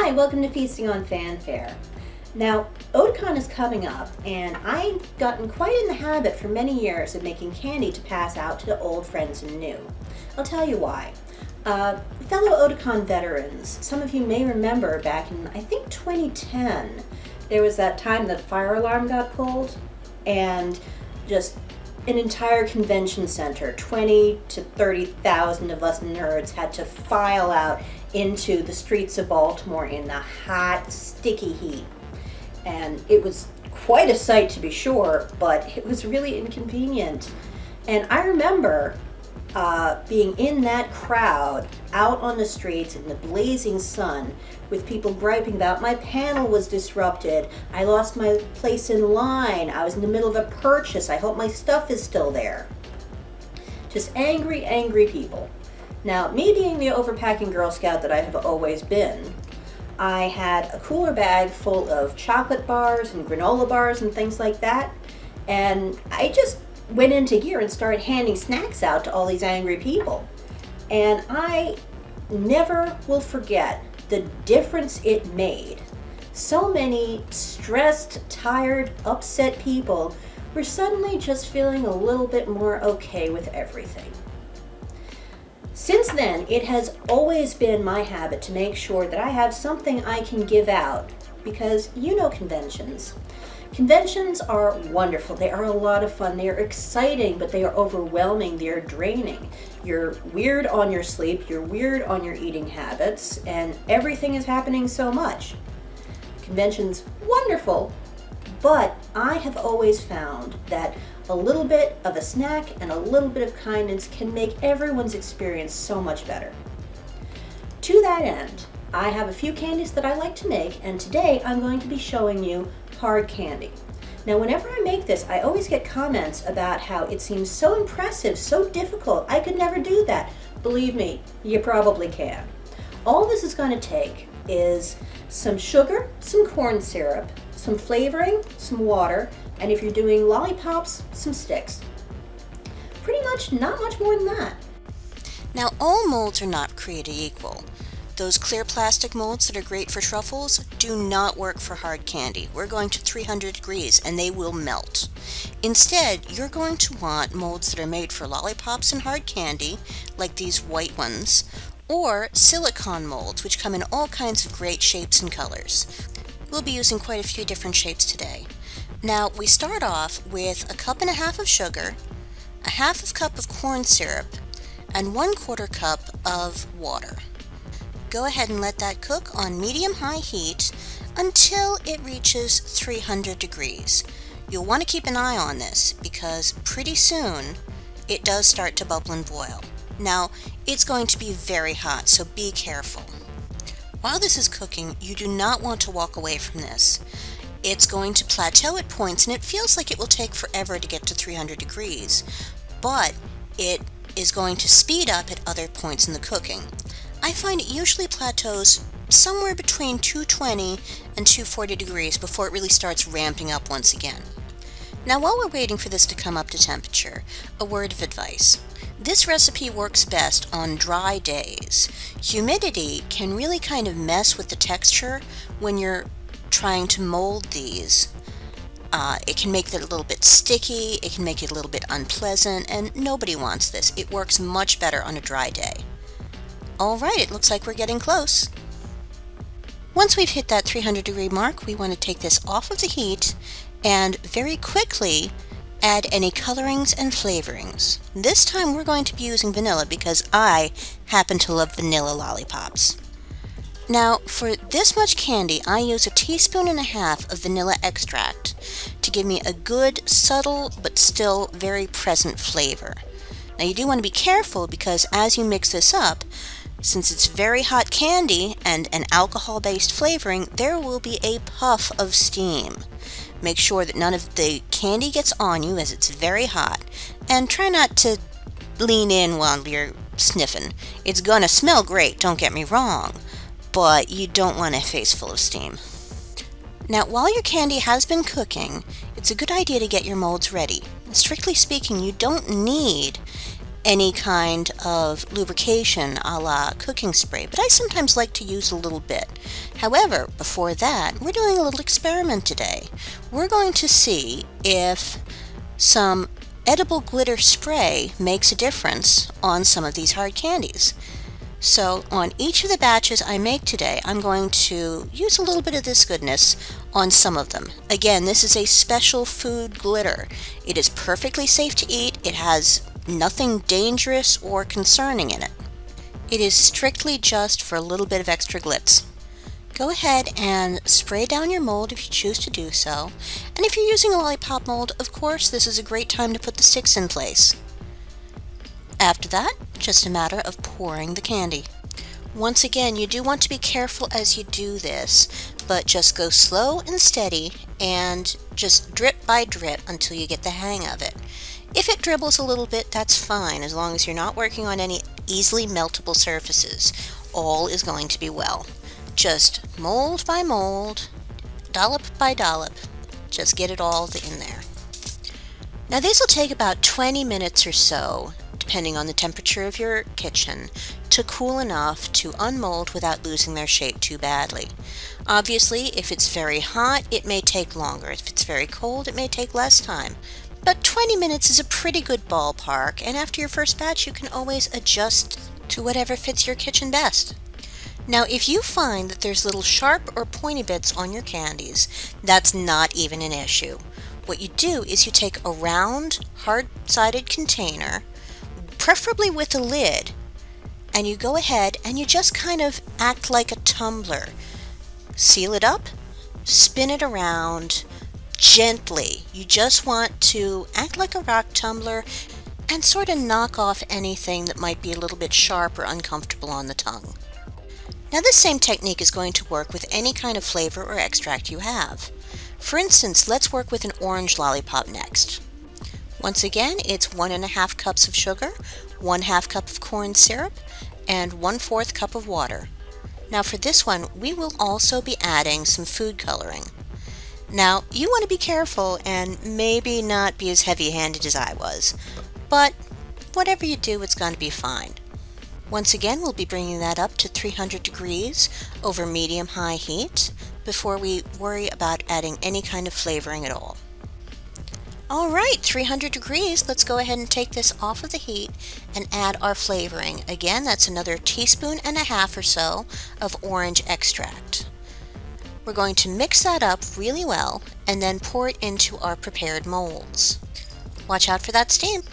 Hi, welcome to Feasting on Fanfare. Now, Otakon is coming up, and I've gotten quite in the habit for many years of making candy to pass out to old friends and new. I'll tell you why. Fellow Otakon veterans, some of you may remember back in, I think, 2010, there was that time the fire alarm got pulled, and just an entire convention center, 20 to 30,000 of us nerds had to file out into the streets of Baltimore in the hot, sticky heat. And it was quite a sight to be sure, but it was really inconvenient. And I remember being in that crowd out on the streets in the blazing sun with people griping about my panel was disrupted, I lost my place in line, I was in the middle of a purchase, I hope my stuff is still there. Just angry, angry people. Now, me being the overpacking Girl Scout that I have always been, I had a cooler bag full of chocolate bars and granola bars and things like that, and I just went into gear and started handing snacks out to all these angry people. And I never will forget the difference it made. So many stressed, tired, upset people were suddenly just feeling a little bit more okay with everything. Since then, it has always been my habit to make sure that I have something I can give out, because you know conventions. Conventions are wonderful. They are a lot of fun. They are exciting, but they are overwhelming. They are draining. You're weird on your sleep, you're weird on your eating habits, and everything is happening so much. Conventions, wonderful, but I have always found that a little bit of a snack and a little bit of kindness can make everyone's experience so much better. To that end, I have a few candies that I like to make, and today I'm going to be showing you hard candy. Now, whenever I make this, I always get comments about how it seems so impressive, so difficult. I could never do that. Believe me, you probably can. All this is going to take is some sugar, some corn syrup, some flavoring, some water, and if you're doing lollipops, some sticks. Pretty much not much more than that. Now, all molds are not created equal. Those clear plastic molds that are great for truffles do not work for hard candy. We're going to 300 degrees and they will melt. Instead, you're going to want molds that are made for lollipops and hard candy, like these white ones, or silicone molds, which come in all kinds of great shapes and colors. We'll be using quite a few different shapes today. Now, we start off with 1.5 cups of sugar, 1/2 cup of corn syrup, and 1/4 cup of water. Go ahead and let that cook on medium-high heat until it reaches 300 degrees. You'll want to keep an eye on this because pretty soon it does start to bubble and boil. Now, it's going to be very hot, so be careful. While this is cooking, you do not want to walk away from this. It's going to plateau at points and it feels like it will take forever to get to 300 degrees, but it is going to speed up at other points in the cooking. I find it usually plateaus somewhere between 220 and 240 degrees before it really starts ramping up once again. Now, while we're waiting for this to come up to temperature, a word of advice. This recipe works best on dry days. Humidity can really kind of mess with the texture when you're trying to mold these. It can make it a little bit sticky, it can make it a little bit unpleasant, and nobody wants this. It works much better on a dry day. Alright, it looks like we're getting close. Once we've hit that 300 degree mark, we want to take this off of the heat and very quickly add any colorings and flavorings. This time we're going to be using vanilla because I happen to love vanilla lollipops. Now, for this much candy, I use 1.5 teaspoons of vanilla extract to give me a good, subtle, but still very present flavor. Now, you do want to be careful because as you mix this up, since it's very hot candy and an alcohol-based flavoring, there will be a puff of steam. Make sure that none of the candy gets on you as it's very hot, and try not to lean in while you're sniffing. It's gonna smell great, don't get me wrong, but you don't want a face full of steam. Now, while your candy has been cooking, it's a good idea to get your molds ready. Strictly speaking, you don't need any kind of lubrication a la cooking spray, but I sometimes like to use a little bit. However, before that, we're doing a little experiment today. We're going to see if some edible glitter spray makes a difference on some of these hard candies. So on each of the batches I make today, I'm going to use a little bit of this goodness on some of them. Again, this is a special food glitter. It is perfectly safe to eat. It has nothing dangerous or concerning in it. It is strictly just for a little bit of extra glitz. Go ahead and spray down your mold if you choose to do so. And if you're using a lollipop mold, of course, this is a great time to put the sticks in place. After that, just a matter of pouring the candy. Once again, you do want to be careful as you do this, but just go slow and steady and just drip by drip until you get the hang of it. If it dribbles a little bit, that's fine, as long as you're not working on any easily meltable surfaces. All is going to be well. Just mold by mold, dollop by dollop, just get it all in there. Now these will take about 20 minutes or so, depending on the temperature of your kitchen, to cool enough to unmold without losing their shape too badly. Obviously, if it's very hot, it may take longer. If it's very cold, it may take less time. But 20 minutes is a pretty good ballpark, and after your first batch, you can always adjust to whatever fits your kitchen best. Now, if you find that there's little sharp or pointy bits on your candies, that's not even an issue. What you do is you take a round, hard-sided container, preferably with a lid, and you go ahead and you just kind of act like a tumbler. Seal it up, spin it around gently. You just want to act like a rock tumbler and sort of knock off anything that might be a little bit sharp or uncomfortable on the tongue. Now this same technique is going to work with any kind of flavor or extract you have. For instance, let's work with an orange lollipop next. Once again, it's 1½ cups of sugar, 1/2 cup of corn syrup, and 1/4 cup of water. Now for this one, we will also be adding some food coloring. Now, you want to be careful and maybe not be as heavy-handed as I was, but whatever you do, it's going to be fine. Once again, we'll be bringing that up to 300 degrees over medium-high heat before we worry about adding any kind of flavoring at all. Alright, 300 degrees, let's go ahead and take this off of the heat and add our flavoring. Again, that's another 1.5 teaspoons or so of orange extract. We're going to mix that up really well and then pour it into our prepared molds. Watch out for that steam.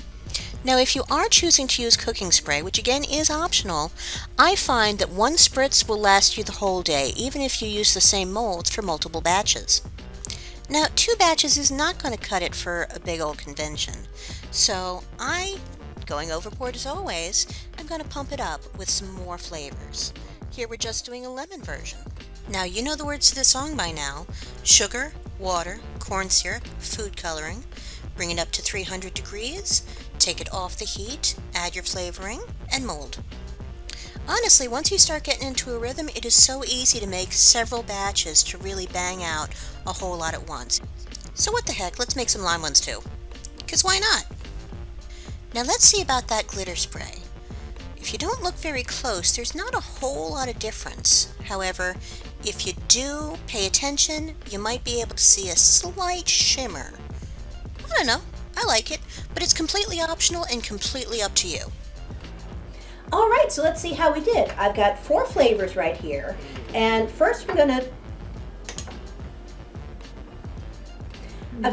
Now if you are choosing to use cooking spray, which again is optional, I find that one spritz will last you the whole day, even if you use the same molds for multiple batches. Now 2 batches is not going to cut it for a big old convention, so going overboard as always, I'm going to pump it up with some more flavors. Here we're just doing a lemon version. Now you know the words to the song by now: sugar, water, corn syrup, food coloring. Bring it up to 300 degrees, take it off the heat, add your flavoring, and mold. Honestly, once you start getting into a rhythm, it is so easy to make several batches to really bang out a whole lot at once. So what the heck, let's make some lime ones too. 'Cause why not? Now let's see about that glitter spray. If you don't look very close, there's not a whole lot of difference. However, if you do pay attention, you might be able to see a slight shimmer. I don't know, I like it, but it's completely optional and completely up to you. All right, so let's see how we did. I've got 4 flavors right here. And first I've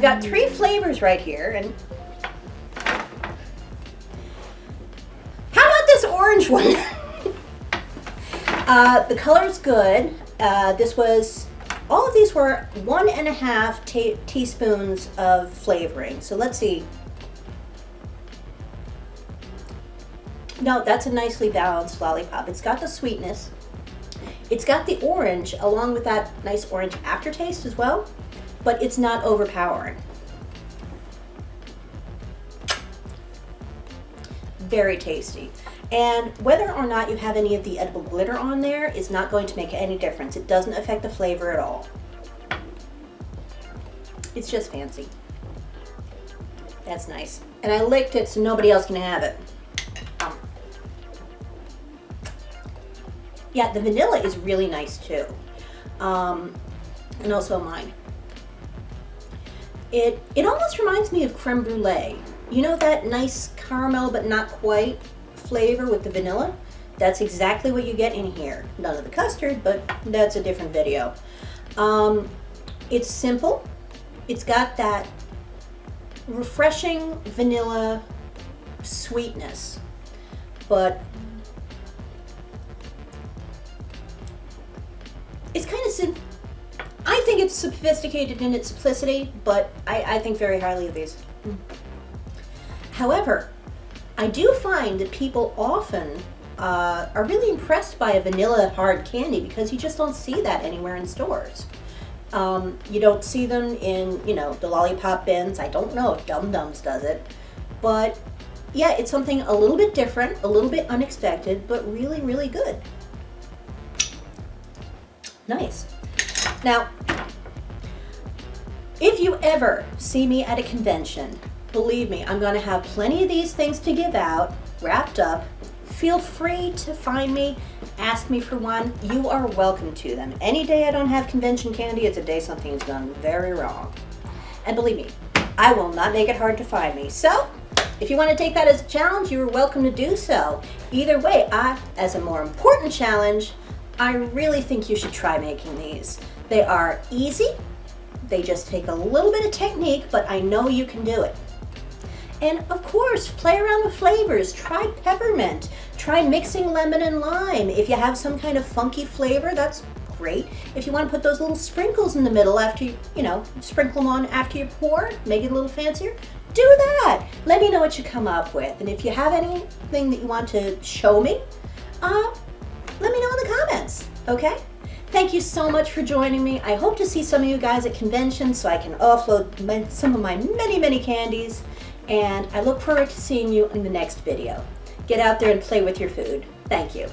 got 3 flavors right here. And how about this orange one? The color's good. All of these were 1½ teaspoons of flavoring. So let's see. No, that's a nicely balanced lollipop. It's got the sweetness. It's got the orange along with that nice orange aftertaste as well, but it's not overpowering. Very tasty. And whether or not you have any of the edible glitter on there is not going to make any difference. It doesn't affect the flavor at all. It's just fancy. That's nice. And I licked it so nobody else can have it. Yeah, the vanilla is really nice too. And also mine. It almost reminds me of creme brulee. You know that nice caramel but not quite flavor with the vanilla? That's exactly what you get in here. None of the custard, but that's a different video. It's simple. It's got that refreshing vanilla sweetness, but it's kind of I think it's sophisticated in its simplicity, but I think very highly of these. However, I do find that people often are really impressed by a vanilla hard candy because you just don't see that anywhere in stores. You don't see them in, the lollipop bins. I don't know if Dum Dums does it, but yeah, it's something a little bit different, a little bit unexpected, but really, really good. Nice. Now, if you ever see me at a convention, believe me, I'm going to have plenty of these things to give out, wrapped up. Feel free to find me, ask me for one. You are welcome to them. Any day I don't have convention candy, it's a day something's gone very wrong. And believe me, I will not make it hard to find me. So, if you want to take that as a challenge, you are welcome to do so. Either way, as a more important challenge, I really think you should try making these. They are easy. They just take a little bit of technique, but I know you can do it. And of course, play around with flavors. Try peppermint. Try mixing lemon and lime. If you have some kind of funky flavor, that's great. If you want to put those little sprinkles in the middle after you, sprinkle them on after you pour, make it a little fancier, do that. Let me know what you come up with. And if you have anything that you want to show me, let me know in the comments, okay? Thank you so much for joining me. I hope to see some of you guys at conventions so I can offload some of my many, many candies. And I look forward to seeing you in the next video. Get out there and play with your food. Thank you.